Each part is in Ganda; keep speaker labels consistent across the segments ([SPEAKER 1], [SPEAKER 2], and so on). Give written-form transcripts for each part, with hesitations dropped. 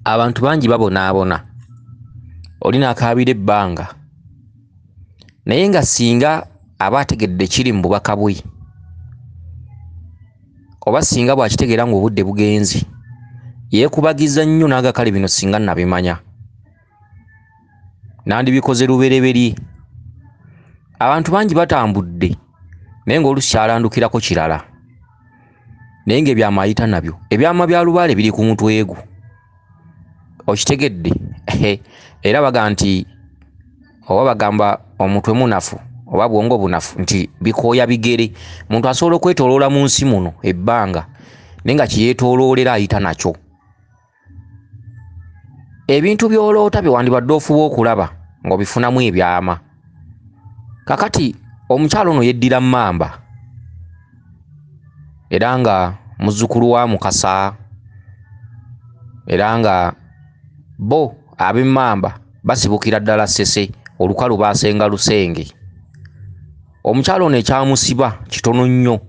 [SPEAKER 1] Abantu bangi babonaabona olina akaabira ebbanga naye nga singa aba ategedde kiri mu bubaka bwe oba singa bw'akitegeera ng'obudde bugenzi yeekubagiza nnyo n'agakale bino singa nabimanya nandibikoze lubereberye. Abantu bangi batambudde naye ng'oluusi kyalandukirako kirala naye ng'ebyama ayita nabyo ebyama bya lubaale biri ku mutwe gwo okitegedde. Era baga nti oba bagamba omutwe munafu oba bwongo bunafu nti bikooya bigere. Muntu asobola okwetooloola mu nsi muno ebbanga naye nga kiyeetooloolera ayita nakyo. Ebintu by'oloota bye wandibadde ofuba okulaba ng'obifunamu ebyama. Kakati omukyalo ono yeddira mmamba era nga muzzukulu wa Mukasa era nga bo ab'emmamba basibukira ddala Ssese olukalu baasenga Lusenge. Omukyalo ono ekyamusiba kitono nnyo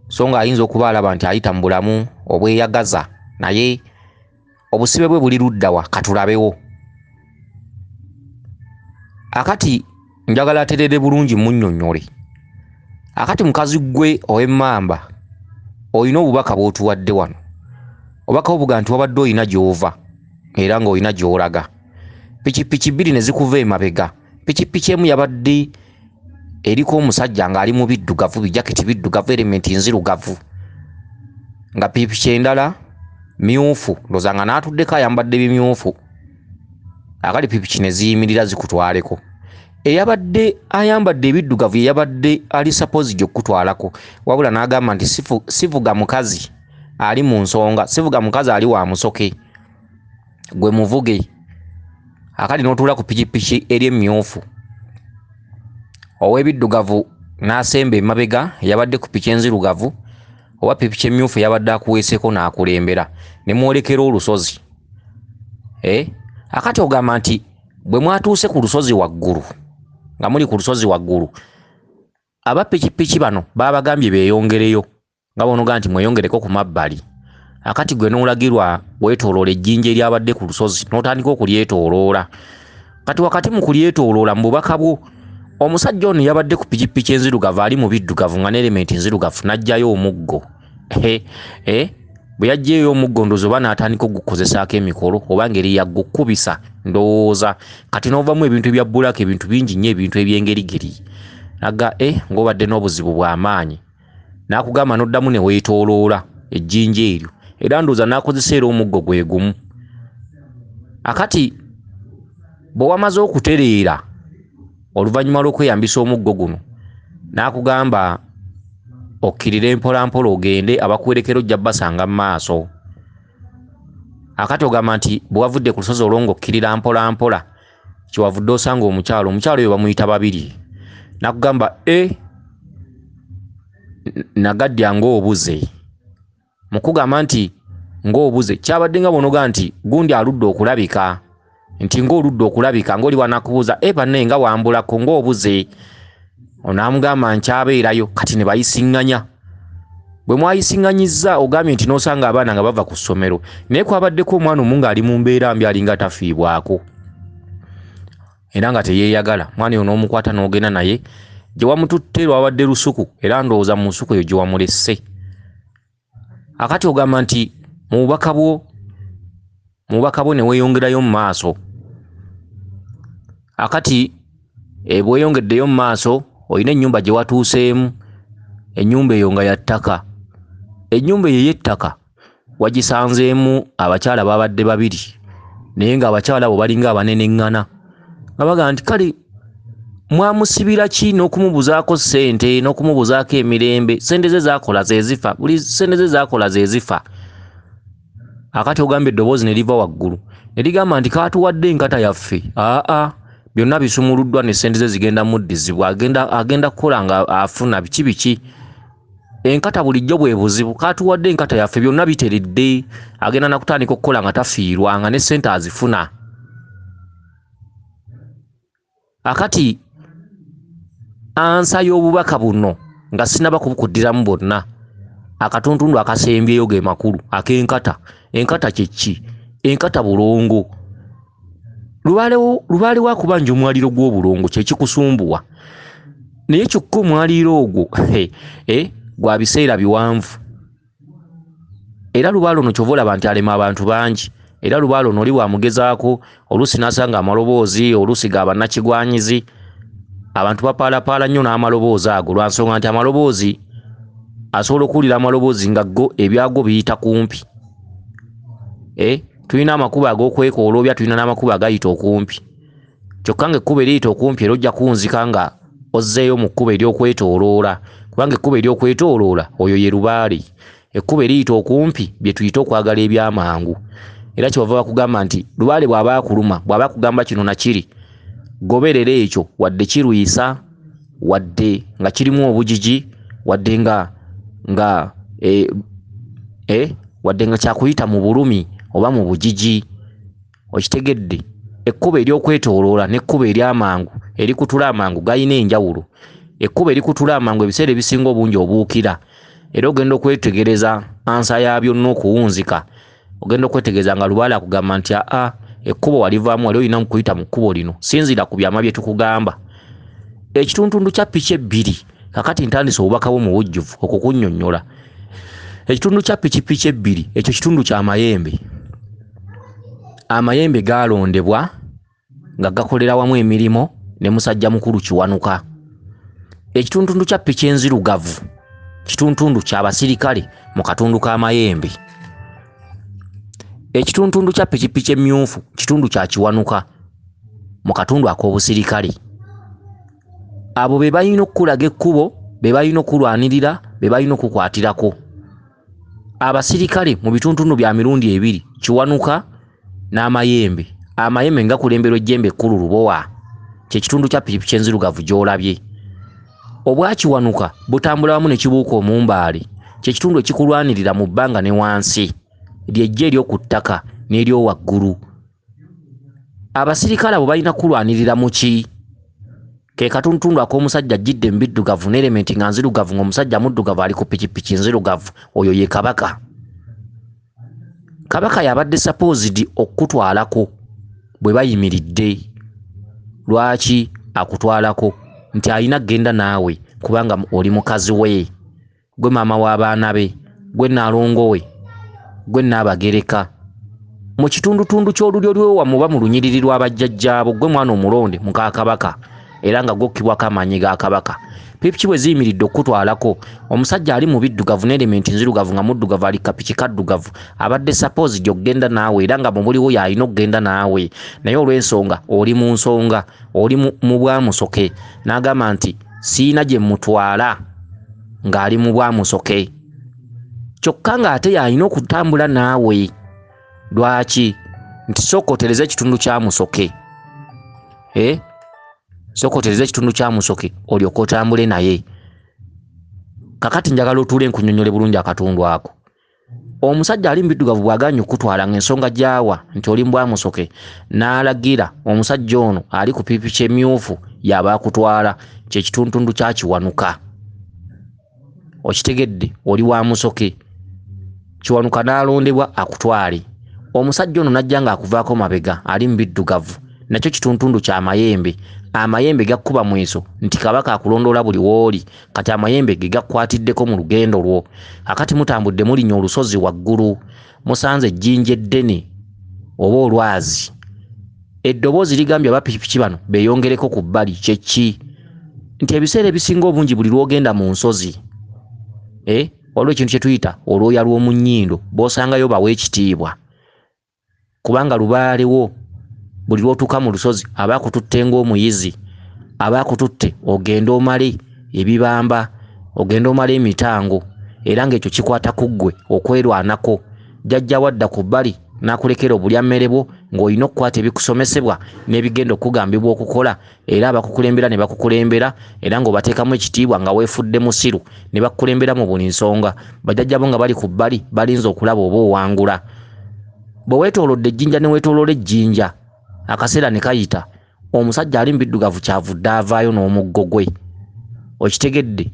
[SPEAKER 1] so nga ayinza okuba alaba nti ayita mu bulamu obweyagaza naye obusibe bwe buli luddawa katulabewo. Akati njagala aterere bulungi munnyonnyole. Akati mukazi gwe ow'emmamba olina obubaka bw'otuwadde wano. Obubaka obuga nti wabadde olina gy'ova era ng'olina gy'olaga. Pikipiki bbiri ne zikuva emabega. Pikipiki emu yabadde eriko omusajja ng'ali mu biddugavu bijaketi biddugavu elementi nzirugavu nga pikipiki endala myufu ndowooza nga n'atuddeko ayambadde bimyufu. Akali pikipiki ne ziyimirira zikutwaleko. Eyabadde ayambadde ebiddugavu yabadde ali suppose gy'okutwalako wabula n'agamba nti sivuga mukazi ali mu nsonga, sivuga mukazi ali wa musoke gwe muvuge. Akali n'otuula ku pikipiki eri emmyufu. Ow'ebiddugavu n'asemba emabega yabadde ku piki enzirugavu oba pikipiki emmyufu yabadde akuweeseko n'akulembera ne mwolekera olusozi. Akati ogamba nti bwe mwatuuse ku lusozi waggulu nga muli ku lusozi waggulu aba pikipiki bano babagambye beeyongereyo nga bonoga nti mweyongereko ku mabbali. Akati gwe n'olagirwa weetooloola ejjinja eryabadde ku lusozi n'otandika okulyetooloola. Kati wakati mu kulyetooloola mu bubaka bwo omusajja ono yabadde ku pikipiki enzirugavu ali mu biddugavu nga n'elementi nzirugavu n'aggyayo omuggo. Bwe yaggyeyo omuggo ndowooza oba n'atandika ogukozesaako emikolo oba ngeri yaggukubisa ndowooza kati n'ovamu ebintu ebya bbulaka ebintu bingi nnyo ebintu ebyengerigeri. Naga ng'obadde n'obuzibu bw'amaanyi n'akugamba n'oddamu ne weetooloola ejjinja eryo era ndowooza n'akozesa era omuggo gwe gumu. Akati bwe wamaze okutereera oluvannyuma lw'okweyambisa omuggo guno n'akugamba okkirire mpolampola ogende abakuwerekera ojja basanga mu maaso. Akati ogamba nti bwe wavudde ku lusozi olwo ng'okkirira mpolampola kyewavudde osanga omukyalo oyo bamuyita babiri. Nakugamba nagaddya ng'obuze. Mukugamba nti ng'obuze kyabadde nga bonoga nti gundi aludde okulabika nti ng'oludde okulabika ng'oli wanakubuuza banne nga wambulako ng'obuze. Onaamugamba nkyabeerayo kati ne bayisiŋŋanya. Bwe mwayisiŋŋanyizza ogambye nti n'osanga abaana nga bava ku ssomero naye kwabaddeko omwana omu ng'ali mu mbeera mbi alinga tafiibwako era nga teyeeyagala. Mwana oyo n'omukwata n'ogenda naye gye wamututte lwabadde lusuku era ndowooza mu nsuku eyo gye wamulesse. Akati ogamba nti mu bubaka bwo ne weeyongerayo mu maaso. Akati bweyongeddeyo mu maaso olina ennyumba gye watuuseemu. Ennyumba eyo nga ya ttaka. Ennyumba eyo ey'ettaka wagisanzeemu abakyala babadde babiri naye ng'abakyala abo balinga abaneneŋŋana nga baga nti kale mwamusibira ki n'okumubuzaako ssente n'okumubuzaako emirembe. Ssente ze zaakola ze zifa, buli ssente ze zaakola ze zifa. Akati ogambye eddoboozi ne liva waggulu ne ligamba nti kaatuwadde enkata yaffe. Byonna bisumuluddwa ne ssente ze zigenda muddizibwa agenda kukola nga afuna biki. Enkata bulijjo bwe buzibu. Kaatuwadde enkata yaffe byonna biteredde agenda nakutandika okukola nga tafiirwa nga ne ssente azifuna. Akati ansa y'obubaka buno nga sinaba kubukuddiramu bwonna akatuntundu akasembyeyo ge makulu ak'enkata. Enkata kyeki? Enkata bulongo. Lubaale wa kubanja omwaliiro gw'obulongo kye kikusumbuwa. Naye kyokka omwaliiro ogwo gwa biseera biwanvu. Era lubaale ono kyova olaba nti alema abantu bangi. Era lubaale ono oli bwamugezaako oluusi n'asanga amaloboozi, oluusi ga bannakigwanyizi. Abantu bapaalapaala nnyo n'amaloboozi ago lwa nsonga nti amaloboozi asobola okuwulira amaloboozi nga go ebyago biyita kumpi. Tulina amakubo ag'okwekoloobya, tulina n'amakubo agayita okumpi. Kyokka ng'ekkubo eriyita okumpi era ojja kunzika nga ozzeeyo mu kkubo ery'okwetooloola, kubanga ekkubo ery'okwetooloola oyo ye lubaale. Ekkubo eriyita okumpi bye tuyita okwagala ebyamangu. Era kyebava bakugamba nti lubaale bw'aba akuluma, bw'aba akugamba kino na kiri, goberera ekyo wadde kirwisa, wadde nga kirimu obujiji, wadde nga kyakuyita mu bulumi oba mu bujiji. Okitegedde? Ekkubo ery'okwetooloola n'ekkubo ery'amangu erikutula amangu gayina enjawulo. Ekkubo erikutula amangu ebiseera ebisinga obungi obuukira. Era ogenda okwetegereza ansa ya byonna okuwunzika. Ogenda okwetegereza nga lubaale akugamba nti ekkubo walivaamu wali olina mukuyita mu kkubo lino. Sinzira ku byama bye tukugamba. Ekituntundu kya piki ebbiri, kakati ntandise obubaka bwo mu bujjuvu okukunnyonnyola. Ekitundu kya pikipiki ebbiri, ekyo kitundu kya mayembe. Amayembe gaalondebwa nga gakolera wamu emirimu ne musajja mukulu Kiwanuka. Ekituntundu kya piki enzirugavu, kituntundu ky'abasirikale mu katundu k'amayembe. Ekituntundu kya pikipiki emmyufu, kitundu kya Kiwanuka mu katundu ak'obusirikale. Abo be balina okukulaga ekkubo, be balina okulwanirira, be balina okukwatirako. Abasirikale mu bituntundu bya mirundi ebiri, Kiwanuka n'amayembe. Amayembe nga kulemberwa ejjembe ekkulu Lubowa, kye kitundu kya pikipiki enzirugavu gy'olabye. Obwa Kiwanuka butambula wamu ne kibuuka omumbaale, kye kitundu ekikulwanirira mu bbanga ne wansi, ly'ejje ery'oku ttaka n'ery'owaggulu. Abasirikale abo balina kulwanirira mu ki? Ke katuntundu ak'omusajja ajjidde mu biddugavu n'elementi nga nzirugavu, ng'omusajja muddugavu ali ku pikipiki nzirugavu, oyo ye Kabaka. Kabaka yabadde supposed okutwalako bwe bayimiridde. Lwaki akutwalako? Nti alina genda naawe kubanga oli mukazi we, gwe maama w'abaana be, gwe naalongo we, gwe Naabagereka. Mu kitundutundu ky'olulyo lw'ewammwe oba mu lunyiriri lw'abajjajjaabo, gwe mwana omulonde muka Kabaka, era nga gokkibwako amaanyi ga Kabaka. Pikipiki bwe ziyimiridde okutwalako, omusajja ali mu biddugavu n'elementi nzirugavu nga muddugavu ali kapiki kaddugavu, abadde supposed okgenda naawe era nga mu buliwo y'alina okgenda naawe. Naye olw'ensonga oli mu nsonga, oli mu bwamusoke, n'agamba nti siina gye mutwala ng'ali mu bwamusoke. Kyokka ng'ate y'alina okutambula naawe. Lwaki? Nti sooka otereze ekitundu kya musoke. Sooka otereze ekitundu kya musoke olyoke otambule naye. Kakati njagala otuule nkunnyonnyole bulungi akatundu ako. Omusajja ali mu biddugavu bw'aganya okutwala ng'ensonga gy'awa nti oli mu bwamusoke, n'alagira omusajja ono ali ku pikipiki emmyufu y'aba akutwala, kye kituntundu kya Kiwanuka. Okitegedde? Oli wa musoke, Kiwanuka n'alondebwa akutwale. Omusajja ono najja ng'akuvaako mabega ali mu biddugavu, nakyo kituntundu kya mayembe. Amayembe gakkuba mweso nti Kabaka akulondoola buli w'oli, kati amayembe ge gakkwatiddeko mu lugendo lwo. Akati mutambudde mulinnya olusozi waggulu, musanze ejjinja eddene oba olwazi. Eddoboozi ligambye abapikipiki bano beeyongereko ku bbali. Kye ki? Nti ebiseera ebisinga obungi buli lw'ogenda mu nsozi, waliwo ekintu kye tuyita olwoya lw'omu nnyindo, b'osangayo bawa ekitiibwa. Kubanga lubaalewo buli lw'otuuka mu lusozi aba akututte ng'omuyizi, aba akututte ogenda omale ebibamba, ogenda omala emitango, era ng'ekyo kikwata ku ggwe okwerwanako. Jjajja wadda ku bbali n'akulekera obulyammere bwo ng'olina okukwata ebikusomesebwa n'ebigenda okugambibwa okukola, era abakukulembera ne bakukulembera, era ng'obateekamu ekitiibwa nga weefudde musiru ne bakukulembera mu buli nsonga. Bajjajja bo nga bali ku bbali balinze okulaba oba owangula. Bwe weetoolodde ejjinja ne weetoolola ejjinja, akaseera ne kayita, omusajja ali mu biddugavu kyavudde avaayo n'omuggo gwe. Okitegedde?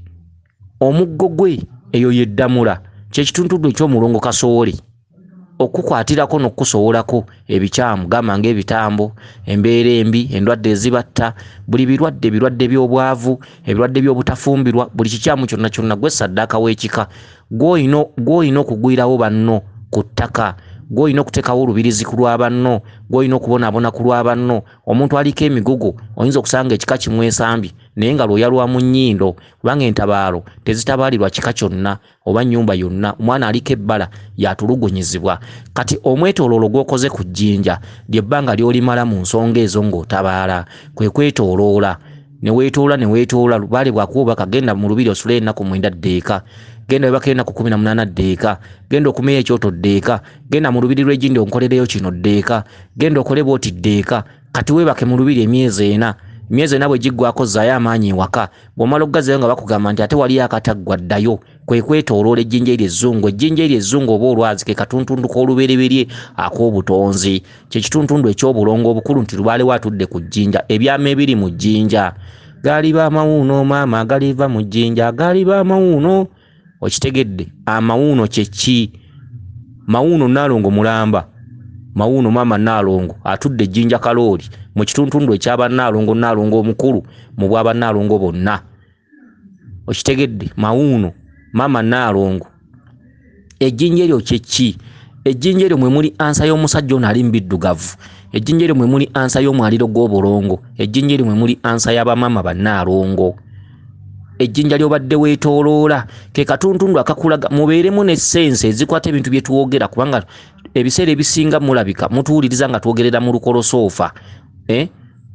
[SPEAKER 1] Omuggo gwe eyo yeddamula. kyekitundu eky'omulongo kasooli okukwatirako n'okusobolako ebikyamu gamba ng'ebitambo, embeera embi, endwadde ezibatta, buli birwadde by'obwavu, ebirwadde by'obutafumbirwa, buli kikyamu kyonna gwe ssaddaaka w'ekika gw'olina okugwirawo banno ku ttaka, gw'olina okuteekawo olubirizi ku lwa banno, gw'olina okubonaabona ku lwa banno. Omuntu aliko emigugu oyinza okusanga ekika kimwesambye naye nga lw'oyalwa mu nnyindo, kubanga entabaalo tezitabaalirwa kika kyonna oba nnyumba yonna. Omwana aliko ebbala yatulugunyizibwa. Kati omwetooloolo gw'okoze ku jjinja ly'ebbanga ly'olimala mu nsonga ezo ng'otabaala, kwe kwetooloola ne weetoola lubaale bwakuba kagenda mu lubiri osule ennaku 9 ddeeka, genda webaka ennaku 18 ddeeka, genda okumeya ekyoto ddeeka, genda mu lubiri lw'ejjindi onkolereyo kino ddeeka, genda okole bwoti ddeeka. Kati weebake mu lubiri emyezi 4 bwe giggwako zzaayo amaanyi ewaka. Bw'omala okugazayo nga bakugamba nti ate waliyo akataggwa ddayo. Kwe kwetooloola ejjinja eryo ezzungu. Ejjinja eryo ezzungu oba olwazi ke katuntundu k'olubereberye ak'obutonzi, kye kituntundu eky'obulongo obukulu nti lubaale watudde ku jjinja. Ebyama ebiri mu jjinja gaaliba amawuuno maama, galiva mu jjinja gaaliba amawuuno. Okitegedde? Amawuuno kye ki? Mawuuno Nnaalongo mulamba, mawuuno maama Nnaalongo atudde ejjinja kalooli mu kituntundu ekyaba Nnaalongo omukulu mu bwaba Nnaalongo bonna. Okitegedde? Mawuuno maama Nnaalongo. Ejjinja eryo kye ki? Ejjinja eryo mwe muli ansa y'omusajja ono ali mbiddugavu. Ejjinja eryo mwe muli ansa y'omwaliro gw'obulongo. Ejjinja eryo mwe muli ansa y'abamaama bannaalongo. Ejjinja ly'obadde weetooloola ke katuntundu akakulaga mubeeremu n'essense ezikwata ebintu bye tuwogera, kubanga ebiseera ebisinga mulabika mutuwuliriza nga twogerera mu lukolosoofa.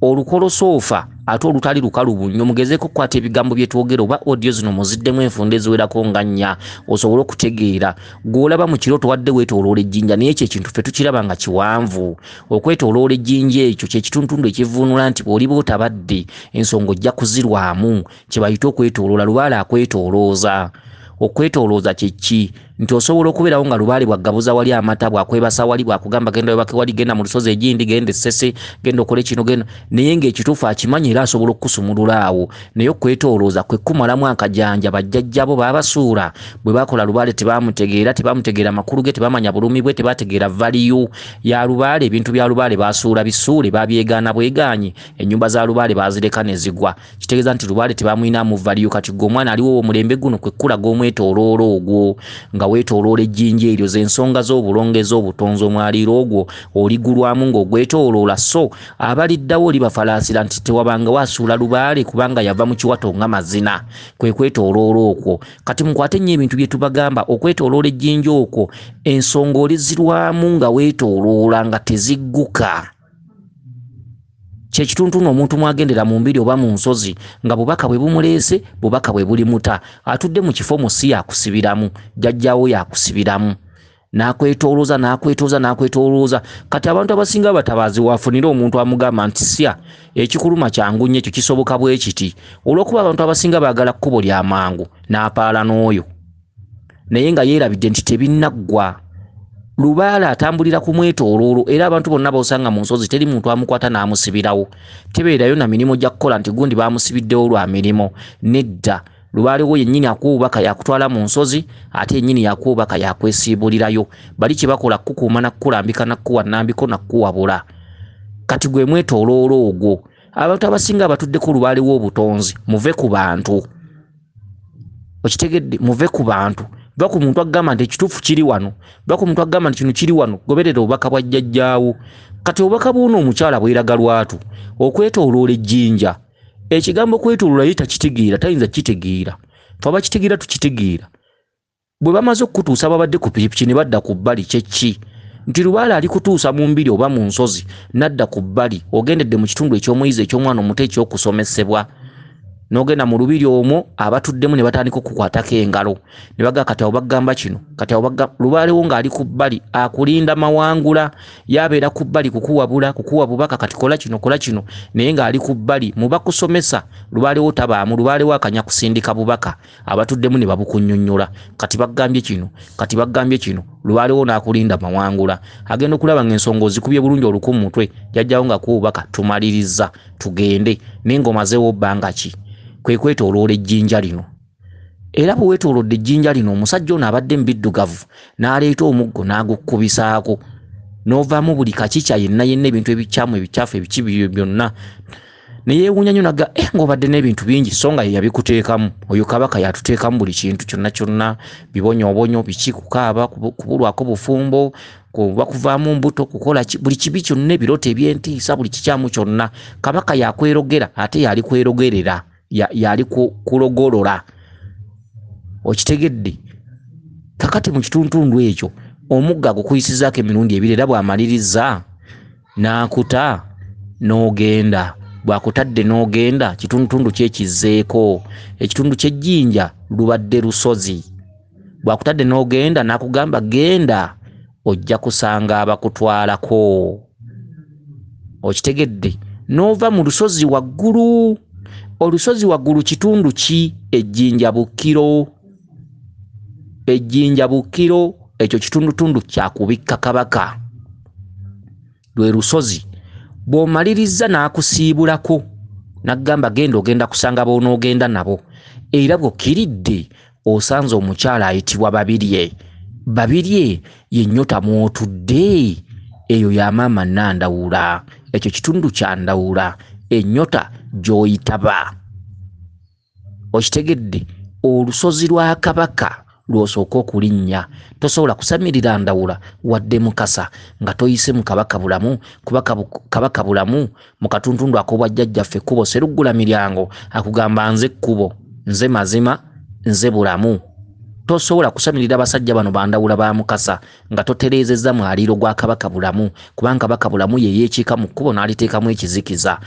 [SPEAKER 1] Olukolosoofa ate olutali lukalubu nnyo, mugezeeko okukwata ebigambo bye twogera oba audio zino muziddemu enfunda eziwerako nga 4 osobole okutegeera. Gw'olaba mu kirooto wadde weetooloola ejjinja naye ekyo ekintu ffe tukiraba nga kiwanvu. Okwetooloola ejjinja ekyo kye kituntundu ekivuunula nti bw'oliba otabadde ensonga ojja kuzirwamu, kye bayita okwetooloola. Lubaale akwetoolooza. Okwetoolooza kye ki? Nti osobola okubeerawo nga lubaale bwaggabuza wali amata, bwakwebasa wali, bwakugamba genda webake wali, genda mu lusozi egindi, genda essese, genda okole kino, genda, naye ng'ekituufu akimanyi era asobola okukusumulula awo. Naye okwetoolooza kwe kumalamu akajanja. Bajjajjabo baabasuula bwe bakola lubaale tebamutegeera makulu ge, tebamanya bulumi bwe, tebategeera valiyu ya lubaale. Ebintu bya lubaale baasuula bisuule, babyegaana bwegaanyi, ennyumba za lubaale bazireka ne zigwa. Kitegeeza nti lubaale tebamuyinaamu valiyu. Kati gwe omwana aliwo omulembe guno kwe kulaga omwetooloolo ogwo nga weetooloola ejjinja eryo, z'ensonga z'obulongo ez'obutonzi. Omwaliiro ogwo oligulwamu ng'ogwetooloola, so abaliddawo olibafalaasira nti tewabanga waasuula lubaale kubanga yava mu kiwato nga mazina. Kwe kwetooloola okwo. Kati mukwate nnyo ebintu bye tubagamba. Okwetooloola ejjinja okwo ensonga olizirwamu nga weetooloola nga tezigguka. Kye kituntundu omuntu mwagendera mu mbiri oba mu nsozi nga bubaka bwe bumuleese, bubaka bwe bulimuta, atudde mu kifo musi yakusibiramu, jjajjaawo yakusibiramu, n'akwetooza. Kati abantu abasinga abatabaazi waafunira omuntu amugamba nti sya ekikuluma kyangu nnyo ekyo kisoboka bwe kiti, olw'okuba abantu abasinga baagala kkubo lya mangu, n'apaala n'oyo naye nga yeerabidde nti tebinnaggwa. Lubaale atambulira ku mwetooloolo era abantu bonna b'osanga mu nsozi teri muntu amukwata n'amusibirawo. Tebeerayo na mirimu gya kukola nti gundi baamusibiddewo lwa mirimo. Nedda. Lubaale wo yennyini akuubaka yakutwala mu nsozi, ate yennyini yakuubaka yakwesiibulirayo. Bali kye bakola kukuuma na kukulambika na kuwa nnambiko na kuwabula. Kati gwe mwetooloolo ogwo. Abantu abasinga abatuddeko lubaale w'obutonzi muve ku bantu. Okitegedde? Muve ku bantu. Baku muntu agamba nti ekituufu kiri wano, baku muntu agamba nti kino kiri wano, goberera obubaka bwa jjajjaawo. Kati obubaka buno omukyala bweraga lwatu okwetooloola ejjinja. Ekigambo kwetooloola ye takitegeera, tayinza kitegeera. Fe abakitegeera tukitegeera. Bwe bamaze okutuusa babadde ku pikipiki ne badda ku bbali kye ki? Nti lubaale ali kutuusa mu mbiri oba mu nsozi n'adda ku bbali, ogendedde mu kitundu eky'omuyizi eky'omwana omuto eky'okusomesebwa. N'ogenda mu lubiri omwo abatuddemu ne batandika okukwatako engalo ne baga kati awo bagamba kino, kati awo bagamba lubaale wo ng'ali ku bbali akulinda mawangula, yabeera ku bbali kukuwa bubaka kati kola kino naye ng'ali ku bbali mu bakusomesa. Lubaale wo tabaamu, lubaale wo akanya kusindika bubaka, abatuddemu ne babukunnyonnyola. Kati bagambye kino, lubaale wo n'akulinda mawangula, agenda okulaba ng'ensonga ozikubye bulungi oluku mu mutwe, jjajjaawo nga kuwubaka tumaliriza tugende n'engoma zeewo bbanga ki? Kwe kwetooloola ejjinja lino. era bwe weetoolodde ejjinja lino omusajja ono abadde mbiddugavu n'aleeta omuggo n'agukubisaako n'ovaamu buli kakica yenna ebintu ebicaafu ebikibi byonna ne yeewuunya nnyo naga ng'obadde n'ebintu bingi so nga ye yabikuteekamu oyo kabaka yatuteekamu buli kintu kyonna bibonyoobonyo biki kukaaba kubulwako bufumbo kuba kuvaamu mbuto kukola buli kibi kyonna ebirooto eby'entiisa buli kikyamu kyonna kabaka yakwerogera ate yali kwerogerera yali kulogolola okitegedde kakati mu kituntundu ekyo omugga gukuyisizaako emirundi ebiri era bw'amaliriza n'akuta n'ogenda bw'akutadde n'ogenda kituntundu kyekizeeko ekitundu ky'ejjinja lubadde Lusozi bw'akutadde n'ogenda n'akugamba genda ojja kusanga abakutwalako okitegedde n'ova mu Lusozi waggulu olusozi waggulu kitundu ki ejjinja bukkiro ekyo kitundutundu kyakubikka kabaka lwe Lusozi bw'omaliriza n'akusiibulako n'agamba genda ogenda kusanga b'onoogenda nabo era bw'okkiridde osanze omukyala ayitibwa Babirye ye nnyota mw'otudde eyo ya maama Nandawula ekyo kitundu kya Ndawula ennyota gy'oyitaba okitegedde olusozi lwa kabaka lw'osooka okulinnya tosobola kusamirira Ndawula wadde Mukasa nga toyise mu kabaka bulamu kuba kabaka bulamu mu katuntundu ak'obwajjajjaffe ekkubo Seruggula Miryango akugamba nze ekkubo nze mazima nze bulamu tosobola kusamirira abasajja bano bandawula ba Mukasa nga totereezezza mwaliiro gwa kabaka bulamu kubanga kabaka bulamu ye yeekiika mu kkubo n'aliteekamu ekizikiza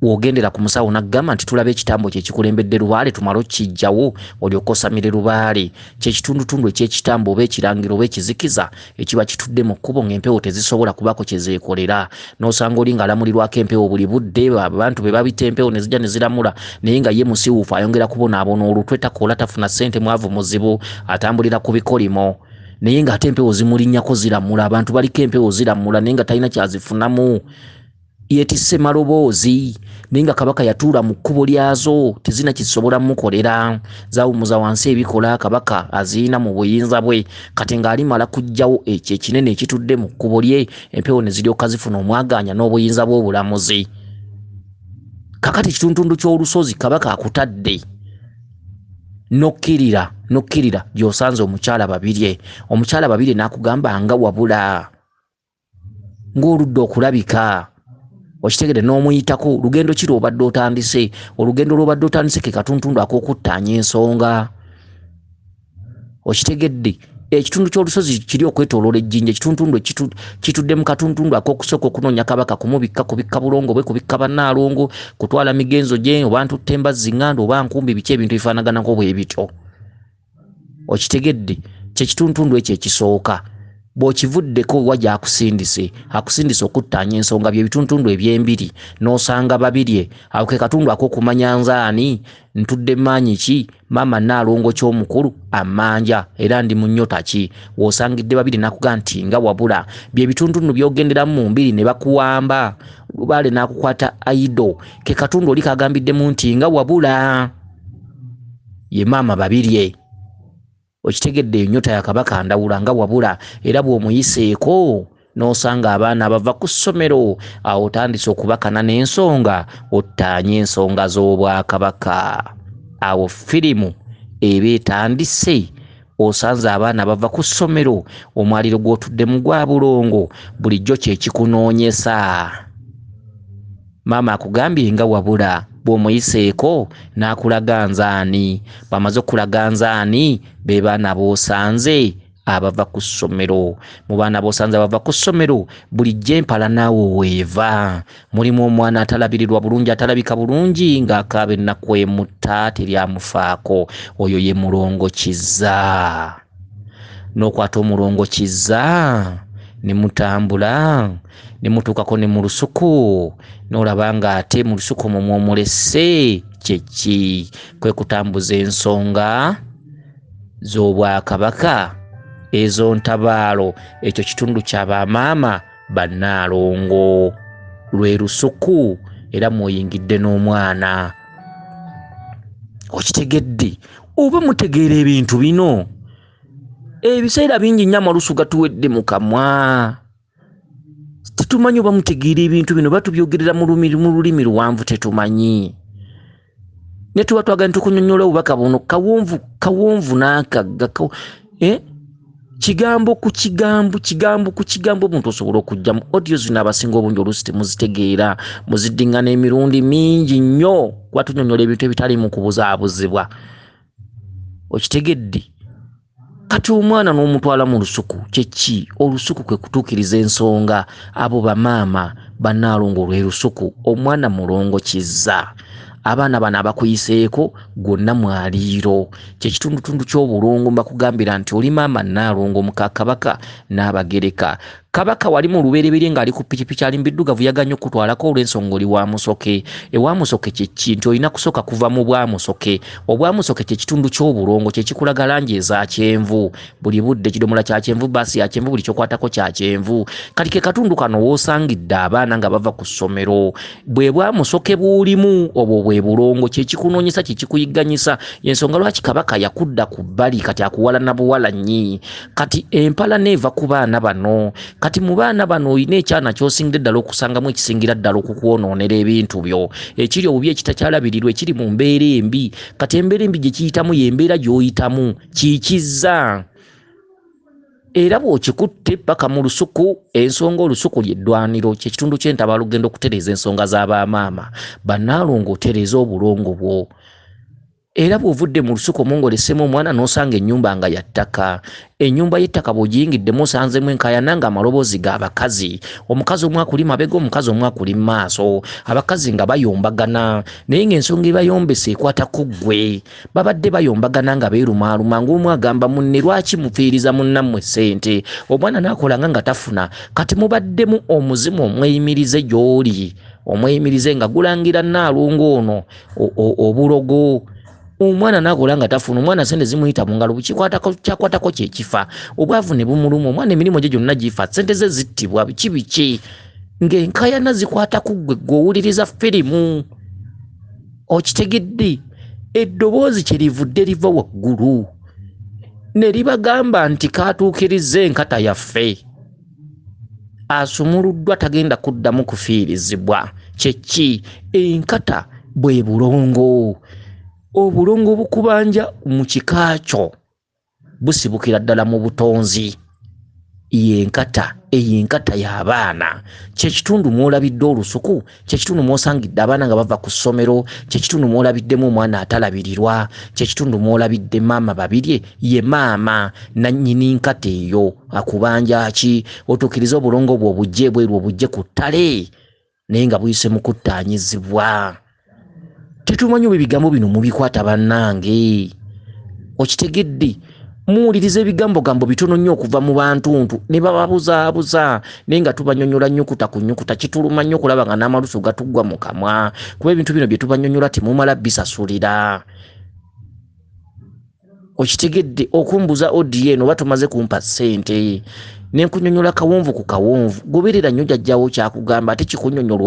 [SPEAKER 1] wogendera ku musawo n'agamba nti tulaba ekitambo kye kikulembedde Lubaale tumale okijjawo olyoka osamire Lubaale kye kitundutundu eky'ekitambo oba ekirangiro oba ekizikiza ekiba kitudde mu kkubo ng'empewo tezisobola kubaako kye zeekolera n'osanga oli ng'alamulirwako empewo buli budde abantu be babita empewo ne zijja ne ziramula naye nga ye musiwuufu ayongera kubonaabona olutwe takoola tafuna ssente mwavu muzibu atambulira ku bikolimo naye ng'ate empewo zimulinnyako ziramula abantu baliko empewo ziramula naye nga talina kyazifunamu yetisse maloboozi naye nga kabaka yatuula mu kkubo lyazo tezina kisobola mukolera zawumuza wansi ebikola kabaka aziina mu buyinza bwe kati ng'alimala kujjawo ekyo ekinene ekitudde mu kkubo lye empewo ne ziryoka zifuna omwaganya n'obuyinza bw'obulamuzi kakati kituntundu ky'olusozi kabaka akutadde nokkirira gy'osanze omukyala Babirye n'akugamba nga wabula ng'oludde okulabika okitegedde n'omuyitako lugendo ki lw'obadde otandise olugendo lw'obadde otandise ke katuntundu ak'okuttaanya ensonga okitegedde ekitundu ky'olusozi kiri okwetooloola ejjinja ekituntundu kitudde mu katuntundu ak'okusooka okunoonya kabaka kubikka bulongo bwe kubikka bannaalongo kutwala migenzo gye oba ntutte embazzi ŋŋanda oba nkumbi biki ebintu bifaanaganako bwe bityo okitegedde kye kituntundu ekyo ekisooka bw'okivuddeko wajja akusindise okuttaanya ensonga bye bituntundu eby'embiri n'osanga Babirye awo ke katundu ak'okumanya nzaani ntudde maanyi ki maama Naalongo ky'omukulu amanja era ndi mu nnyota ki w'osangidde Babirye n'akugamba nti nga wabula bye bituntundu by'ogenderamu mu mbiri ne bakuwamba Lubaale n'akukwata aido ke katundu oli kagambiddemu nti nga wabula ye maama Babirye okitegedde ennyota ya kabaka Ndawula nga wabula era bw'omuyiseeko n'osanga abaana bava ku ssomero awo otandise okubakana n'ensonga ottaanye ensonga z'obwakabaka awo firimu eba etandise osanze abaana bava ku ssomero omwaliro gw'otuddemu gwa bulongo bulijjo kye kikunoonyesa maama akugambye nga wabula bw'omuyiseeko n'akulaga nzaani bamaze okulaga nzaani be baana b'osanze abava ku ssomero mu baana b'osanze abava ku ssomero bulijjo empala naawe weeva mulimu omwana atalabirirwa bulungi atalabika bulungi ng'akaaba ennaku emutta teryamufaako oyo ye mulongo Kizza n'okwata omulongo Kizza ne mutambula ne mutuukako ne mu lusuku n'olaba ng'ate mu lusuku omwo mw'omulese kyeki kwe kutambuza ensonga z'obwakabaka ezo ntabaalo ekyo kitundu kya bamaama bannaalongo lwe lusuku era mw'oyingidde n'omwana okitegedde oba mutegeera ebintu bino ebiseera bingi nnyo amalusu gatuwedde mu kamwa tetumanyi oba mutegeera ebintu bino batubyogerera mu lulimi luwanvu tetumanyi ne tuba twagala tukunyonnyola obubaka buno kawonvu n'akagga kigambo ku kigambo omuntu osobola okujjamu audio zino abasinga obungi oluusi temuzitegeera muziddingana emirundi mingi nnyo kuba tunyonnyola ebintu ebitali mu kubuzaabuzibwa okitegedde kati omwana n'omutwala mu lusuku kyeki olusuku kwe kutuukiriza ensonga abo bamaama bannaalongo lwe lusuku omwana mulongo kizza abaana bano abakuyiseeko gwonna mwaliiro kyekitundutundu ky'obulongo mbakugambira nti oli maama nnaalongo muka kabaka n'abagereka kabaka wali mu lubereberye ng'ali ku pikipiki ali mbiddugavu yaganya okutwalako olw'ensonga oli wa musoke ewa musoke kyeki nti olina kusooka kuva mu bwamusoke obwamusoke kyekitundu ky'obulongo kyekikulaga langi eza kyenvu buli budde kidomola kya kyenvu baasi ya kyenvu buli kyokwatako kya kyenvu kati ke katundu kano woosangidde abaana nga bava ku ssomero bwe bwamusoke buulimu obwo bwe bulongo kyekikunoonyesa kyekikuyigganyisa ensonga lwaki kabaka yakudda ku bbali kati akuwala na buwala nnyi kati empala neeva ku baana bano kati mu baana bano olina ekyana ky'osingidde ddala okusangamu ekisingira ddala okukwonoonera ebintu byo ekiri obubi ekitakyalabirirwa ekiri mu mbeera embi kati embeera embi gye kiyitamu y'embeera gy'oyitamu kikizza era bw'okikutte paka mu lusuku ensonga olusuku ly'eddwaniro kyekitundu ky'entabala ogenda okutereeza ensonga z'abamaama bannaalongo otereeza obulongo bwo era bw'ovudde mu lusuku omwongolesemu omwana n'osanga ennyumba nga ya ttaka ennyumba y'ettaka bw'ogiyingiddemu osanzemu enkaayana nga amaloboozi g'abakazi omukazi omu akuli mabega omukazi omu akuli mu maaso abakazi nga bayombagana naye ng'ensonga ebayombesa ekwata ku ggwe babadde bayombagana nga beerumaaluma ng'omu agamba munne lwaki mufiiriza munnammwe ssente omwana n'akolanga nga tafuna kati mubaddemu omuzimu omweyimirize gy'oli omweyimirize nga gulangira nnaalongo ono obulogo omwana nakola nga tafuna omwana sente zimuyita mu ngalo kyakwatako kyekifa obwavu ne bumuluma omwana emirimu gye gyonna gifa sente ze zittibwa biki ng'enkaayana zikwata ku ggwe gw'owuliriza firimu okitegedde eddoboozi kye livudde liva waggulu ne libagamba nti kaatuukiriza enkata yaffe asumuluddwa tagenda kuddamu kufiirizibwa kyeki enkata bwe bulongo obulongo bukubanja mu kika kyo busibukira ddala mu butonzi yenkata eyenkata y'abaana kyekitundu mwolabidde olusuku kyekitundu mwosangidde abaana nga bava ku ssomero kyekitundu mwolabiddemu omwana atalabirirwa kyekitundu mwolabidde maama babiri ye maama nannyini nkata eyo akubanja ki otuukiriza obulongo bwo obujje bweru obujje ku ttale naye nga buyise mu kuttaanyizibwa tetumanyi oba ebigambo bino mubikwata bannange okitegedde muwuliriza ebigambo bitono nnyo okuva mu bantuntu ne bababuzaabuza naye nga tubanyonnyola nnyukuta ku nnyukuta kituluma nnyo okulaba nga n'amalusu gatuggwa mu kamwa kuba ebintu bino bye tubanyonnyola temumala bisasulira okitegedde okumbuza odiyo eno oba tumaze kumpa ssente nenkunyonnyola kawonvu ku kawonvu goberera nnyo jjajjawo kyakugamba ate kikunyonnyola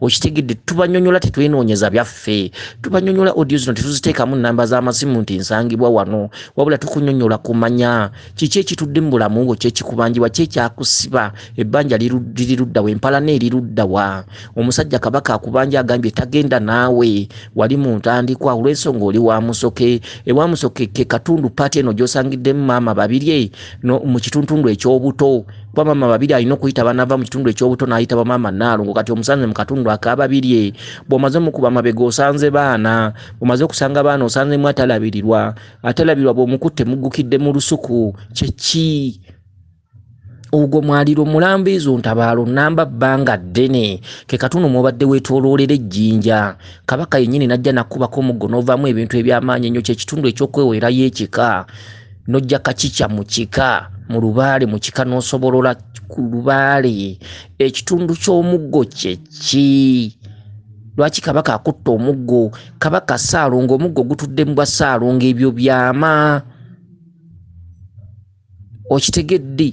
[SPEAKER 1] okitegedde tubanyonnyola tetwenoonyeza byaffe tubanyonnyola audio zino tetuziteekamu nnamba z'amasimu nti nsangibwa wano wabula tukunyonnyola kumanya kiki ekitudde mu bulamu bwo kyekikubanjibwa kyekyakusiba ebbanja liri ludda wa empala neeri ludda wa omusajja kabaka akubanja agambye tagenda naawe wali mu ntandikwa olw'ensonga oli wa musoke ewa musoke ke katundu paati eno gy'osangiddemu maama babiri mu kitundu ekyobuto kuba maama babiri alina okuyita banava mu kitundu ekyobuto n'ayita bamaama nnaalongo kati omusanze mu katundu akababiri bw'omaze mukuba mabega osanze baana bw'omaze okusanga baana osanzemu atalabirirwa bw'omukutte muggukidde mu lusuku kyeki ogwo mwaliro mulambizo ntabaalo namba bbanga ddene ke katundu mwobadde weetooloolera ejjinja kabaka yennyini najja nakkubako omuggo n'ovaamu ebintu eby'amaanyi ennyo kyekitundu ekyokwewerayo ekika nojja kakikya mu kika mu lubaale mu kika n'osobolola ku lubaale ekitundu ky'omuggo kyeki lwaki kabaka akutta omuggo kabaka Ssaalongo omuggo gutudde mu bwa Ssaalongo ebyo byama okitegedde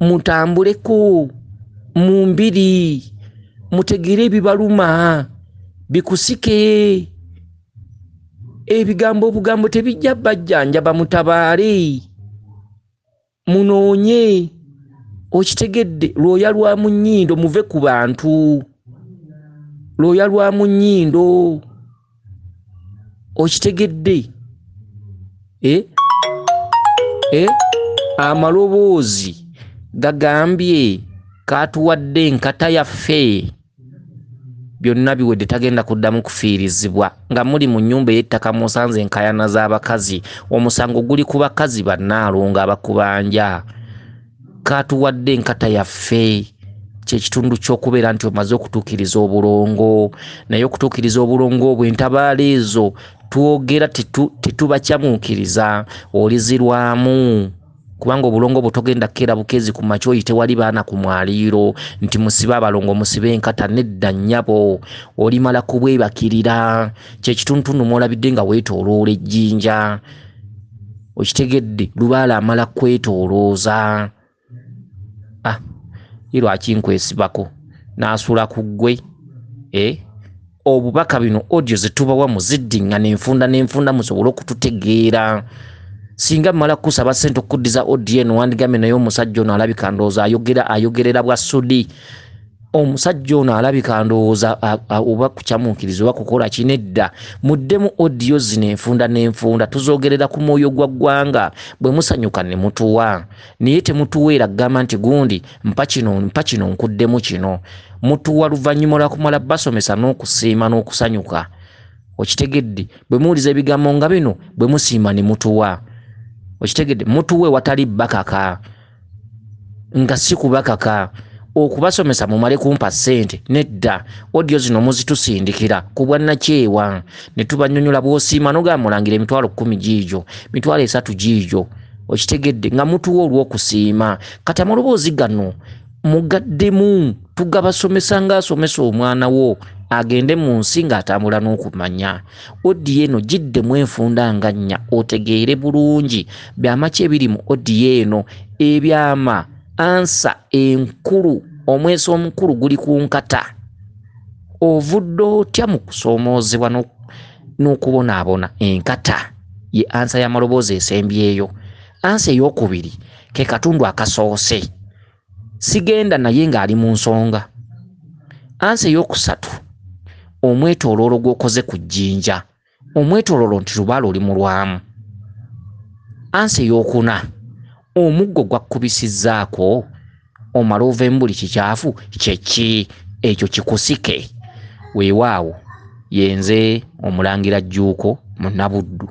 [SPEAKER 1] mutambuleko mu mbiri mutegere ebibaluma bikusike ebigambo obugambo tebijja bajjanjaba mutabaale munoonye okitegedde lwoya lwa mu nnyindo muve ku bantu lwoya lwa mu nnyindo okitegedde amaloboozi gagambye katuwadde enkata yaffe byonna biwedde tagenda kuddamu kufiirizibwa nga muli mu nnyumba ey'ettaka musanze enkayana z'abakazi omusango guli ku bakazi bannaalonga abakubanja katuwadde enkata yaffe kyekitundu ky'okubeera nti omaze okutuukiriza obulongo naye okutuukiriza obulongo obwo entabaala ezo twogera tetubakyamuukiriza olizirwamu kubanga obulongo bwe togenda kkeera bukezi ku makya oyite wali baana ku mwaliiro nti musibe abalongo musibe enkata nedda nnyabo olimala kubwebakirira kyekituntundu mwolabidde nga weetooloola ejjinja okitegedde lubaala amala kwetoolooza lwaki nkwesibako n'asula ku ggwe obubaka bino audio zetubawa muziddiŋŋana n'enfunda musobole okututegeera singa mmala kusaba ssente okuddiza audio eno wandigambe naye omusajja ono alabika ndowooza ayogerera bwa sudi omusajja ono alabika ndowooza oba kukyamuukiriza oba kukola kinedda muddemu audio zino n'enfunda tuzoogerera ku mwoyo gwa ggwanga bwe musanyuka ne mutuwa naye temutuweera gamba nti gundi mpa kino nkuddemu kino mutuwa luvannyuma lwa kumala basomesa n'okusiima n'okusanyuka okitegedde bwe muwuliza ebigambo nga bino bwe musiima ne mutuwa okitegedde mutuwe watali bakaka nga si kubakaka okubasomesa mumale kumpa ssente nedda audio zino muzitusindikira ku bwannakyewa ne tubanyonyola bw'osiima n'ogamba mulangira emitwalo 10 giijo mitwalo 3 giijo okitegedde nga mutuwa olw'okusiima kati amaloboozi gano mugaddemu tugabasomesa ng'asomesa omwana wo agende mu nsi ng'atambula n'okumanya audio eno giddemu enfunda nga nnya otegeere bulungi byamaki ebiri mu audio eno ebyama ansa enkulu omweso omukulu guli ku nkata ovudde otya mu kusoomoozebwa n'okubonaabona enkata ye ansa y'amaloboozi esembyeyo ansa ey'okubiri ke katundu akasoose sigenda naye ng'ali mu nsonga ansa ey'okusatu omwetooloolo gw'okoze ku jjinja omwetooloolo nti lubaala oli mulwamu ansa ey'okuna omuggo gwakkubisizzaako omala ovemu buli kikyafu kyeki ekyo kikusike weewaawo yenze Omulangira Jjuuko Munnabuddu.